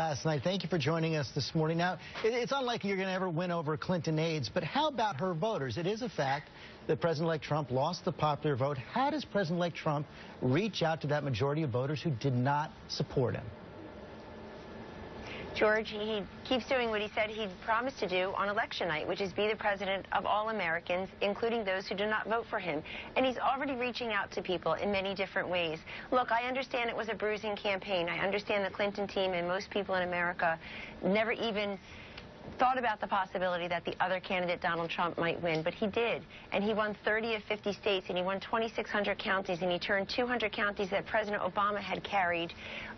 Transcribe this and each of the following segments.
Last night. Thank you for joining us this morning. Now, it's unlikely you're going to ever win over Clinton aides, but how about her voters? It is a fact that President-elect Trump lost the popular vote. How does President-elect Trump reach out to that majority of voters who did not support him? George, he keeps doing what he said he'd promised to do on election night, which is be the president of all Americans, including those who do not vote for him. And he's already reaching out to people in many different ways. Look, I understand it was a bruising campaign. I understand the Clinton team and most people in America never even thought about the possibility that the other candidate, Donald Trump, might win, but he did. And he won 30 of 50 states, and he won 2,600 counties, and he turned 200 counties that President Obama had carried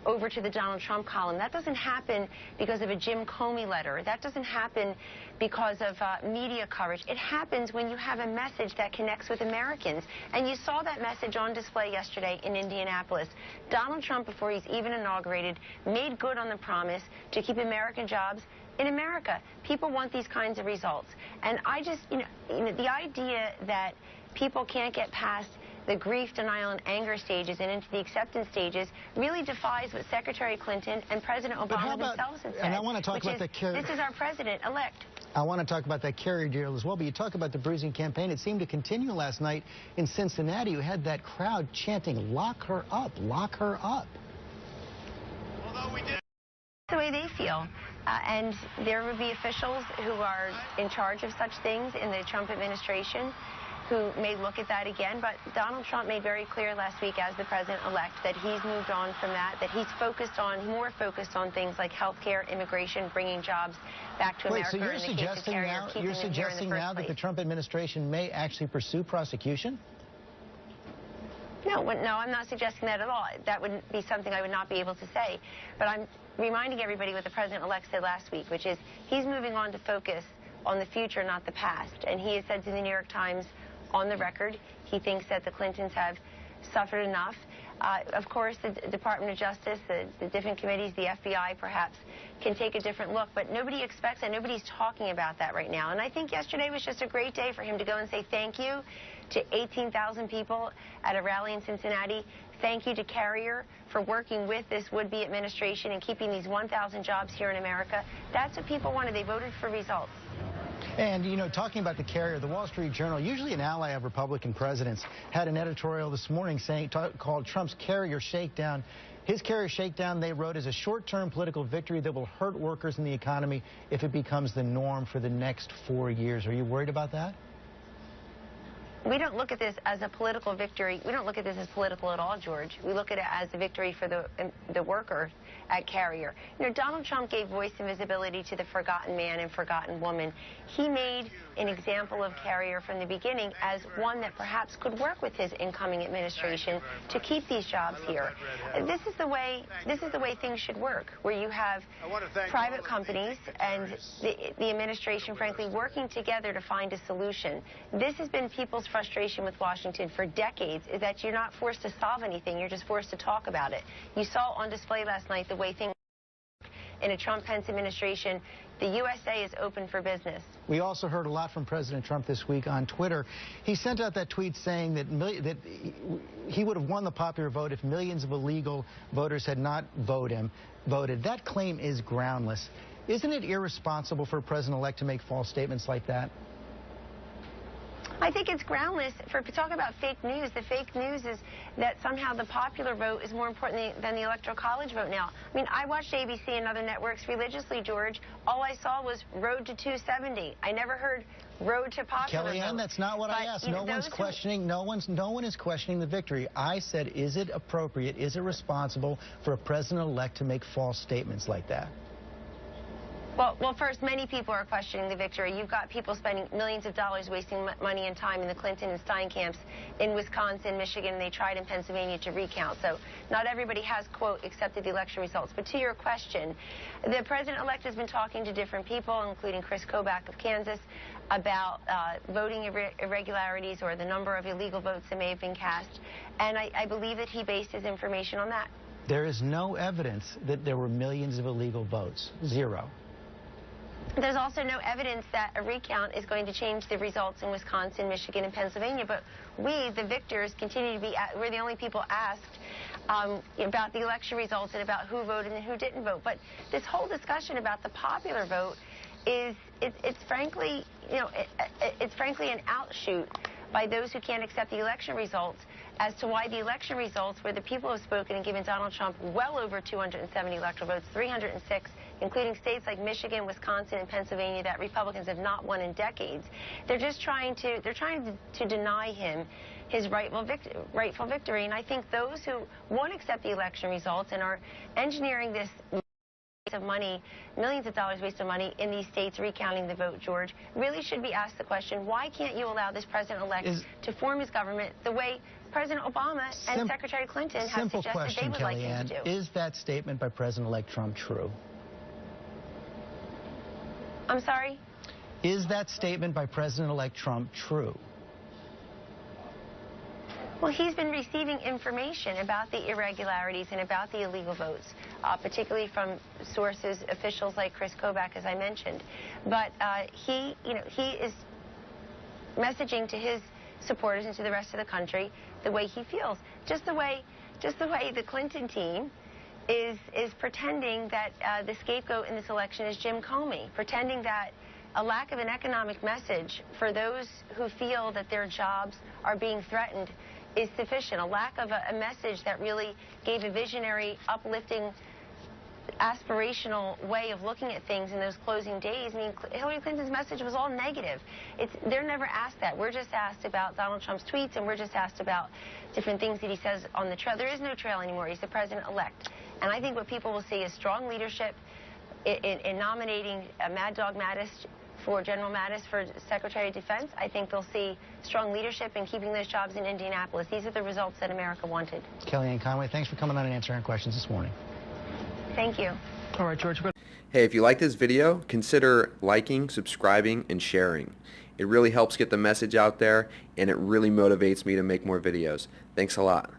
over to the Donald Trump column. That doesn't happen because of a Jim Comey letter. That doesn't happen because of media coverage. It happens when you have a message that connects with Americans. And you saw that message on display yesterday in Indianapolis. Donald Trump, before he's even inaugurated, made good on the promise to keep American jobs in America. People want these kinds of results. And I just, the idea that people can't get past the grief, denial, and anger stages and into the acceptance stages really defies what Secretary Clinton and President Obama themselves have said. And I want to talk about the carrier. This is our president-elect. I want to talk about that carrier deal as well, but you talk about the bruising campaign. It seemed to continue last night in Cincinnati. You had that crowd chanting, "Lock her up, lock her up." Although we did. That's the way they feel. And there would be officials who are in charge of such things in the Trump administration who may look at that again. But Donald Trump made very clear last week as the president-elect that he's moved on from that he's more focused on things like health care, immigration, bringing jobs back to America. So you're suggesting now that the Trump administration may actually pursue prosecution? No, I'm not suggesting that at all. That would be something I would not be able to say. But I'm reminding everybody what the president-elect said last week, which is he's moving on to focus on the future, not the past. And he has said to the New York Times on the record, he thinks that the Clintons have suffered enough. Of course, the Department of Justice, the different committees, the FBI perhaps, can take a different look. But nobody expects that. Nobody's talking about that right now. And I think yesterday was just a great day for him to go and say thank you to 18,000 people at a rally in Cincinnati. Thank you to Carrier for working with this would-be administration and keeping these 1,000 jobs here in America. That's what people wanted. They voted for results. And, talking about the carrier, the Wall Street Journal, usually an ally of Republican presidents, had an editorial this morning called Trump's carrier shakedown. His carrier shakedown, they wrote, is a short-term political victory that will hurt workers and the economy if it becomes the norm for the next 4 years. Are you worried about that? We don't look at this as a political victory. We don't look at this as political at all, George. We look at it as a victory for the worker at Carrier. Donald Trump gave voice and visibility to the forgotten man and forgotten woman. He made an example of Carrier from the beginning as one that perhaps could work with his incoming administration to keep these jobs here. This is the way things should work, where you have private companies and the administration, frankly, working together to find a solution. This has been people's frustration with Washington for decades, is that you're not forced to solve anything, you're just forced to talk about it. You saw on display last night the way things in a Trump-Pence administration. The USA is open for business. We also heard a lot from President Trump this week on Twitter. He sent out that tweet saying that he would have won the popular vote if millions of illegal voters had not voted. That claim is groundless. Isn't it irresponsible for a president-elect to make false statements like that? I think it's groundless. Talk about fake news. The fake news is that somehow the popular vote is more important than the Electoral College vote now. I mean, I watched ABC and other networks religiously, George. All I saw was Road to 270. I never heard Road to popular Kellyanne, vote. That's not what I asked. No one is questioning the victory. I said, is it appropriate, is it responsible for a president-elect to make false statements like that? Well, first, many people are questioning the victory. You've got people spending millions of dollars wasting money and time in the Clinton and Stein camps in Wisconsin, Michigan, and they tried in Pennsylvania to recount. So not everybody has, quote, accepted the election results. But to your question, the president-elect has been talking to different people, including Chris Kobach of Kansas, about voting irregularities or the number of illegal votes that may have been cast. And I believe that he based his information on that. There is no evidence that there were millions of illegal votes. Zero. There's also no evidence that a recount is going to change the results in Wisconsin, Michigan, and Pennsylvania. But we, the victors, continue to be, we're the only people asked about the election results and about who voted and who didn't vote. But this whole discussion about the popular vote it's frankly, it's frankly an outshoot by those who can't accept the election results as to why the election results, where the people have spoken and given Donald Trump well over 270 electoral votes, 306, including states like Michigan, Wisconsin, and Pennsylvania that Republicans have not won in decades. They're just trying to deny him his rightful victory. And I think those who won't accept the election results and are engineering this of money, millions of dollars waste of money in these states recounting the vote, George, really should be asked the question, why can't you allow this president-elect to form his government the way President Obama and Secretary Clinton have suggested they would like him to do? Is that statement by President-elect Trump true? I'm sorry? Is that statement by President-elect Trump true? Well, he's been receiving information about the irregularities and about the illegal votes, particularly from sources, officials like Chris Kobach, as I mentioned. But he is messaging to his supporters and to the rest of the country the way he feels, just the way the Clinton team is pretending that the scapegoat in this election is Jim Comey, pretending that a lack of an economic message for those who feel that their jobs are being threatened is sufficient. A lack of a message that really gave a visionary, uplifting, aspirational way of looking at things in those closing days. I mean, Hillary Clinton's message was all negative. They're never asked that. We're just asked about Donald Trump's tweets, and we're just asked about different things that he says on the trail. There is no trail anymore. He's the president-elect. And I think what people will see is strong leadership in nominating Mad Dog Mattis for General Mattis for Secretary of Defense. I think they'll see strong leadership in keeping those jobs in Indianapolis. These are the results that America wanted. Kellyanne Conway, thanks for coming on and answering questions this morning. Thank you. All right, George. Hey, if you like this video, consider liking, subscribing, and sharing. It really helps get the message out there, and it really motivates me to make more videos. Thanks a lot.